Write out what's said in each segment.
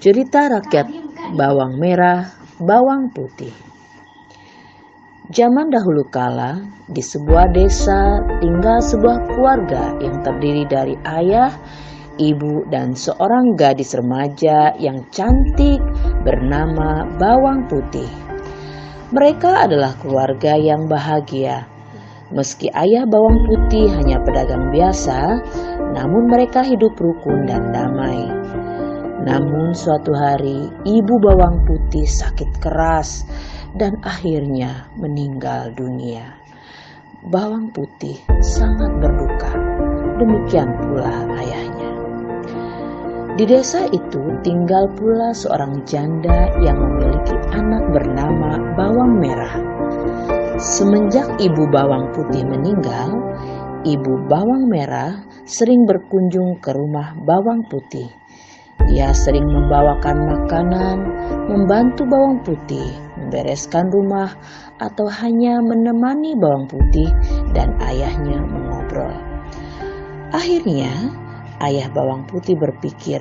Cerita rakyat bawang merah, bawang putih. Zaman dahulu kala, di sebuah desa tinggal sebuah keluarga yang terdiri dari ayah, ibu, dan seorang gadis remaja yang cantik bernama Bawang Putih. Mereka adalah keluarga yang bahagia. Meski ayah Bawang Putih hanya pedagang biasa, namun mereka hidup rukun dan damai. Namun suatu hari ibu Bawang Putih sakit keras dan akhirnya meninggal dunia. Bawang Putih sangat berduka, demikian pula ayahnya. Di desa itu tinggal pula seorang janda yang memiliki anak bernama Bawang Merah. Semenjak ibu Bawang Putih meninggal, ibu Bawang Merah sering berkunjung ke rumah Bawang Putih. Dia sering membawakan makanan, membantu Bawang Putih, membereskan rumah, atau hanya menemani Bawang Putih dan ayahnya mengobrol. Akhirnya, ayah Bawang Putih berpikir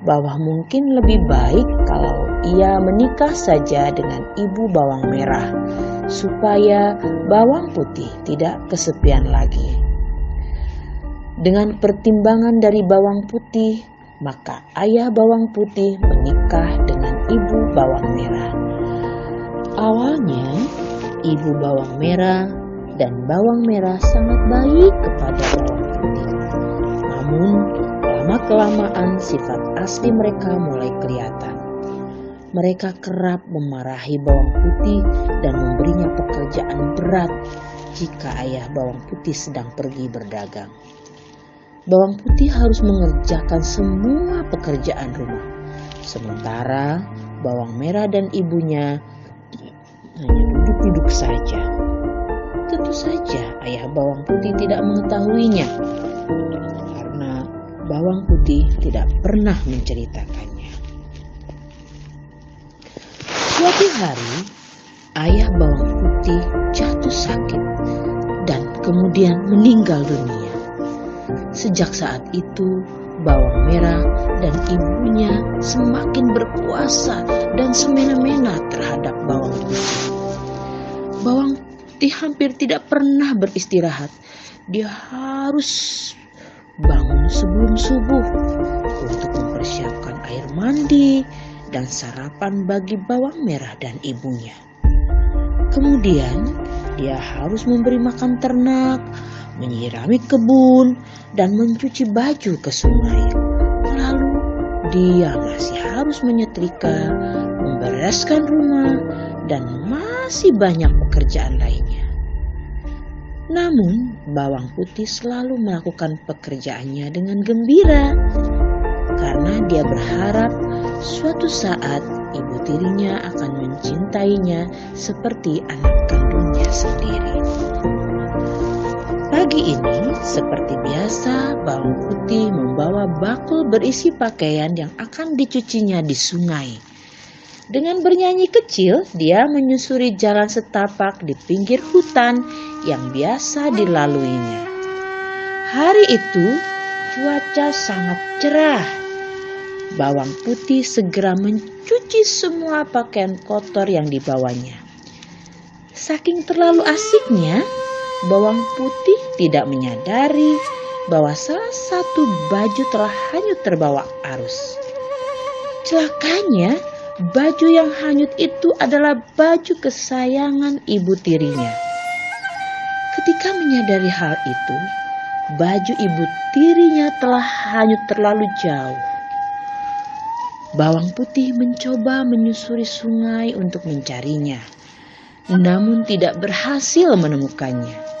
bahwa mungkin lebih baik kalau ia menikah saja dengan ibu Bawang Merah, supaya Bawang Putih tidak kesepian lagi. Dengan pertimbangan dari Bawang Putih, maka ayah Bawang Putih menikah dengan ibu Bawang Merah. Awalnya, ibu Bawang Merah dan Bawang Merah sangat baik kepada Bawang Putih. Namun, lama-kelamaan sifat asli mereka mulai kelihatan. Mereka kerap memarahi Bawang Putih dan memberinya pekerjaan berat jika ayah Bawang Putih sedang pergi berdagang. Bawang Putih harus mengerjakan semua pekerjaan rumah. Sementara Bawang Merah dan ibunya hanya duduk-duduk saja. Tentu saja ayah Bawang Putih tidak mengetahuinya, karena Bawang Putih tidak pernah menceritakannya. Suatu hari, ayah Bawang Putih jatuh sakit dan kemudian meninggal dunia. Sejak saat itu, Bawang Merah dan ibunya semakin berkuasa dan semena-mena terhadap Bawang Putih. Bawang Putih hampir tidak pernah beristirahat. Dia harus bangun sebelum subuh untuk mempersiapkan air mandi dan sarapan bagi Bawang Merah dan ibunya. Kemudian, dia harus memberi makan ternak, menyirami kebun, dan mencuci baju ke sungai. Lalu dia masih harus menyetrika, membereskan rumah, dan masih banyak pekerjaan lainnya. Namun Bawang Putih selalu melakukan pekerjaannya dengan gembira, karena dia berharap suatu saat ibu tirinya akan mencintainya seperti anak kandungnya sendiri. Pagi ini, seperti biasa, Bawang Putih membawa bakul berisi pakaian yang akan dicucinya di sungai. Dengan bernyanyi kecil, dia menyusuri jalan setapak di pinggir hutan yang biasa dilaluinya. Hari itu, cuaca sangat cerah. Bawang Putih segera mencuci semua pakaian kotor yang dibawanya. Saking terlalu asiknya, Bawang Putih tidak menyadari bahwa salah satu baju telah hanyut terbawa arus. Celakanya, baju yang hanyut itu adalah baju kesayangan ibu tirinya. Ketika menyadari hal itu, baju ibu tirinya telah hanyut terlalu jauh. Bawang Putih mencoba menyusuri sungai untuk mencarinya, namun tidak berhasil menemukannya.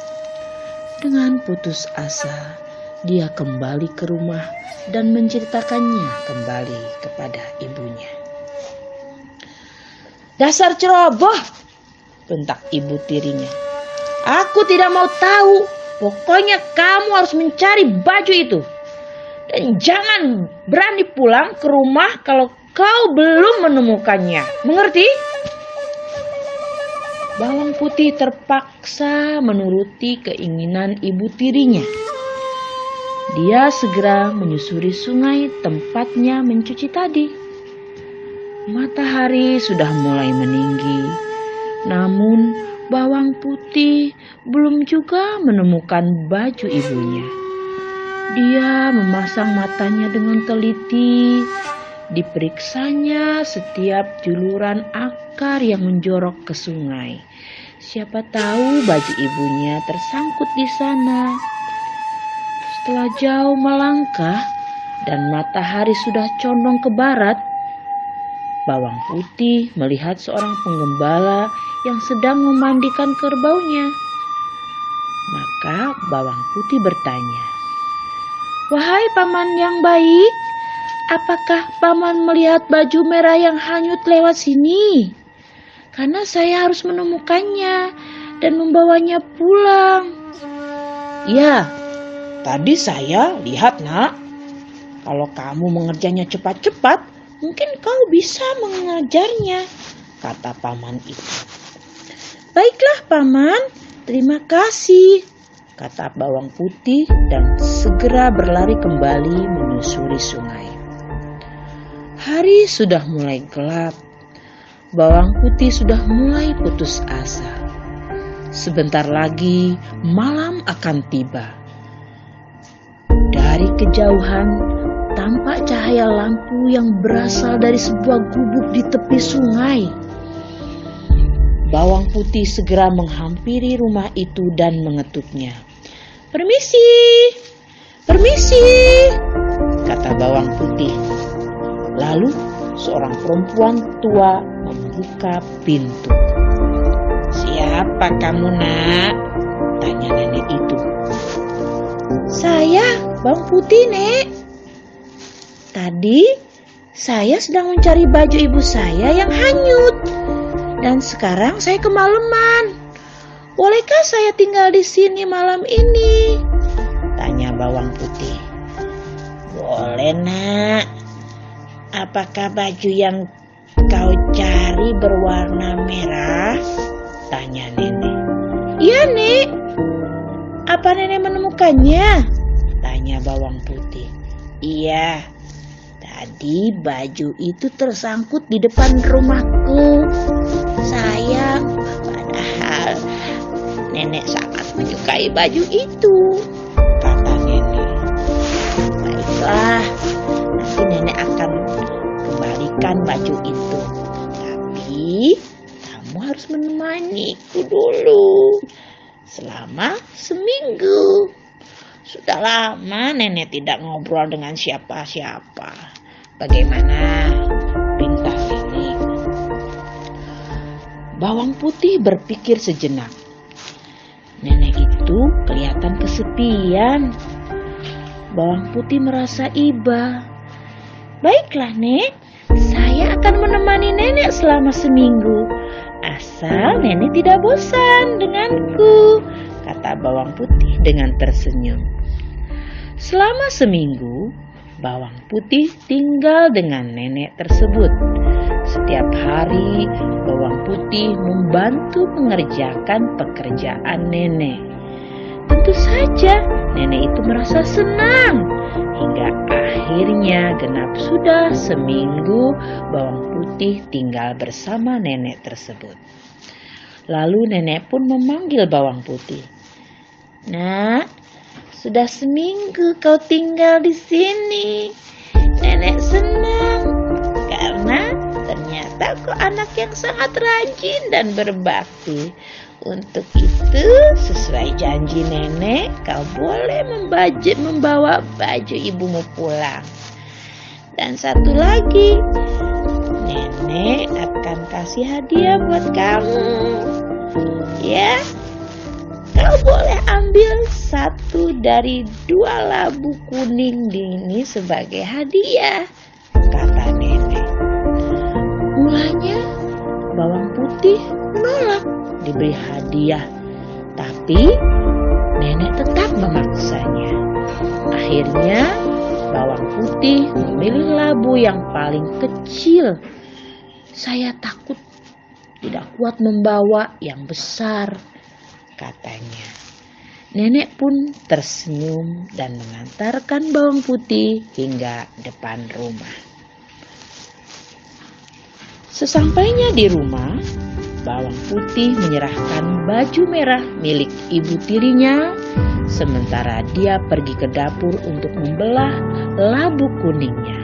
Dengan putus asa, dia kembali ke rumah dan menceritakannya kembali kepada ibunya. "Dasar ceroboh!" bentak ibu tirinya. "Aku tidak mau tahu. Pokoknya kamu harus mencari baju itu. Dan jangan berani pulang ke rumah kalau kau belum menemukannya. Mengerti?" Bawang Putih terpaksa menuruti keinginan ibu tirinya. Dia segera menyusuri sungai tempatnya mencuci tadi. Matahari sudah mulai meninggi, namun bawang putih belum juga menemukan baju ibunya. Dia memasang matanya dengan teliti, diperiksanya setiap juluran akar yang menjorok ke sungai. Siapa tahu baju ibunya tersangkut di sana. Setelah jauh melangkah dan matahari sudah condong ke barat, bawang putih melihat seorang penggembala yang sedang memandikan kerbaunya. Maka bawang putih bertanya, "Wahai paman yang baik, apakah paman melihat baju merah yang hanyut lewat sini? Karena saya harus menemukannya dan membawanya pulang." "Ya, tadi saya lihat, Nak. Kalau kamu mengerjanya cepat-cepat, mungkin kau bisa mengejarnya," kata paman itu. "Baiklah paman, terima kasih," kata bawang putih dan segera berlari kembali menyusuri sungai. Hari sudah mulai gelap. Bawang putih sudah mulai putus asa. Sebentar lagi malam akan tiba. Dari kejauhan tampak cahaya lampu yang berasal dari sebuah gubuk di tepi sungai. Bawang putih segera menghampiri rumah itu dan mengetuknya. "Permisi, permisi," kata bawang putih. Lalu seorang perempuan tua membuka pintu. "Siapa kamu, Nak?" tanya nenek itu. "Saya bawang putih, Nek. Tadi saya sedang mencari baju ibu saya yang hanyut. Dan sekarang saya kemalaman. Bolehkah saya tinggal di sini malam ini?" tanya bawang putih. "Boleh, Nak. Apakah baju yang kau cari berwarna merah?" tanya nenek. "Iya, Nek. Apa nenek menemukannya?" tanya bawang putih. "Iya. Tadi baju itu tersangkut di depan rumahku. Sayang, padahal nenek sangat menyukai baju itu," kata nenek. "Baiklah, nanti nenek akan kembalikan baju itu. Tapi kamu harus menemaniku dulu selama seminggu. Sudah lama nenek tidak ngobrol dengan siapa-siapa. Bagaimana?" pinta nenek. Bawang putih berpikir sejenak. Nenek itu kelihatan kesepian. Bawang putih merasa iba. "Baiklah, Nek. Saya akan menemani nenek selama seminggu. Asal nenek tidak bosan denganku," kata bawang putih dengan tersenyum. Selama seminggu, bawang putih tinggal dengan nenek tersebut. Setiap hari, bawang putih membantu mengerjakan pekerjaan nenek. Tentu saja, nenek itu merasa senang. Hingga akhirnya genap sudah seminggu bawang putih tinggal bersama nenek tersebut. Lalu nenek pun memanggil bawang putih. "Nak, sudah seminggu kau tinggal di sini. Nenek senang karena ternyata kau anak yang sangat rajin dan berbakti. Untuk itu, sesuai janji nenek, kau boleh membawa baju ibumu pulang. Dan satu lagi, nenek akan kasih hadiah buat kamu. Ya, kau boleh ambil satu dari 2 labu kuning ini sebagai hadiah," kata nenek. Mulanya bawang putih menolak diberi hadiah, tapi nenek tetap memaksanya. Akhirnya bawang putih memilih labu yang paling kecil. "Saya takut tidak kuat membawa yang besar," katanya. Nenek pun tersenyum dan mengantarkan bawang putih hingga depan rumah. Sesampainya di rumah, bawang putih menyerahkan baju merah milik ibu tirinya, sementara dia pergi ke dapur untuk membelah labu kuningnya.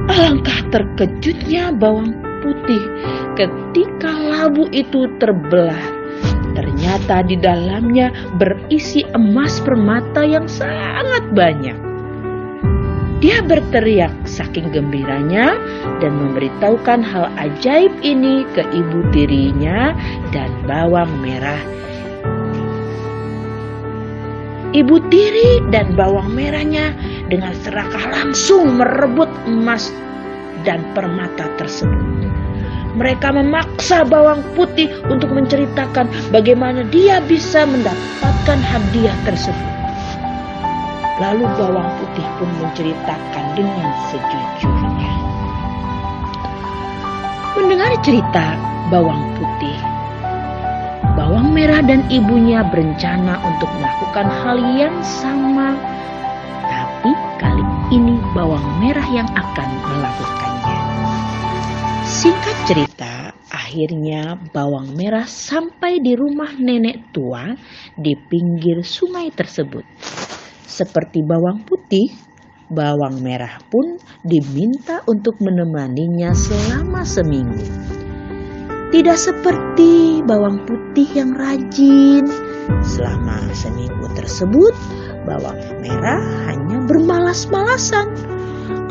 Alangkah terkejutnya bawang putih ketika labu itu terbelah. Ternyata di dalamnya berisi emas permata yang sangat banyak. Dia berteriak saking gembiranya dan memberitahukan hal ajaib ini ke ibu tirinya dan bawang merah. Ibu tiri dan bawang merahnya dengan serakah langsung merebut emas dan permata tersebut. Mereka memaksa bawang putih untuk menceritakan bagaimana dia bisa mendapatkan hadiah tersebut. Lalu bawang putih pun menceritakan dengan sejujurnya. Mendengar cerita bawang putih, bawang merah dan ibunya berencana untuk melakukan hal yang sama. Tapi kali ini bawang merah yang akan melakukannya. Singkat cerita, akhirnya bawang merah sampai di rumah nenek tua di pinggir sungai tersebut. Seperti bawang putih, bawang merah pun diminta untuk menemaninya selama seminggu. Tidak seperti bawang putih yang rajin, selama seminggu tersebut bawang merah hanya bermalas-malasan.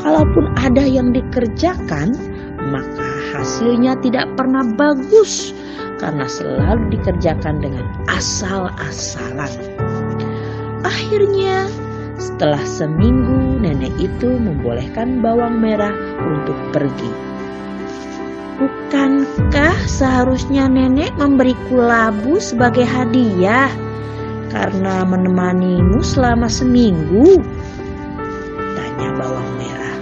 Kalaupun ada yang dikerjakan, maka hasilnya tidak pernah bagus karena selalu dikerjakan dengan asal-asalan. Akhirnya, setelah seminggu, nenek itu membolehkan bawang merah untuk pergi. Bukankah seharusnya nenek memberiku labu sebagai hadiah karena menemanimu selama seminggu? Tanya bawang merah.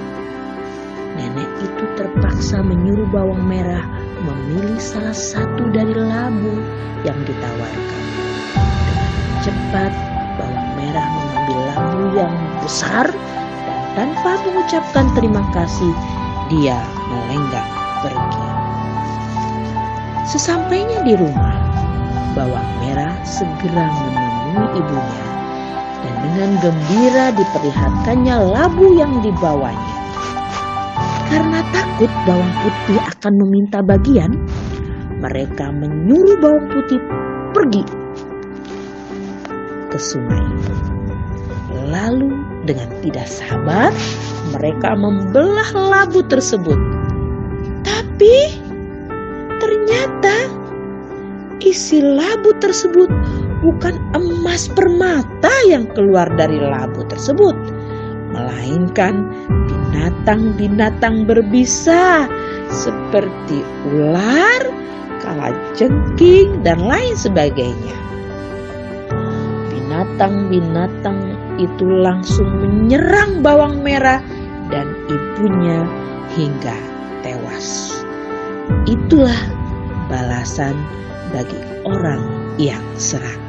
Nenek itu terpaksa menyuruh bawang merah memilih salah satu dari labu yang ditawarkan. Dengan cepat, bawang merah mengambil labu yang besar dan tanpa mengucapkan terima kasih, dia melenggang pergi. Sesampainya di rumah, bawang merah segera menemui ibunya dan dengan gembira diperlihatkannya labu yang dibawanya. Karena takut bawang putih akan meminta bagian, mereka menyuruh bawang putih pergi ke sungai. Lalu dengan tidak sabar mereka membelah labu tersebut. Tapi ternyata isi labu tersebut bukan emas permata yang keluar dari labu tersebut, melainkan binatang-binatang berbisa seperti ular, kalajengking, dan lain sebagainya. Binatang-binatang itu langsung menyerang bawang merah dan ibunya hingga tewas. Itulah balasan bagi orang yang serakah.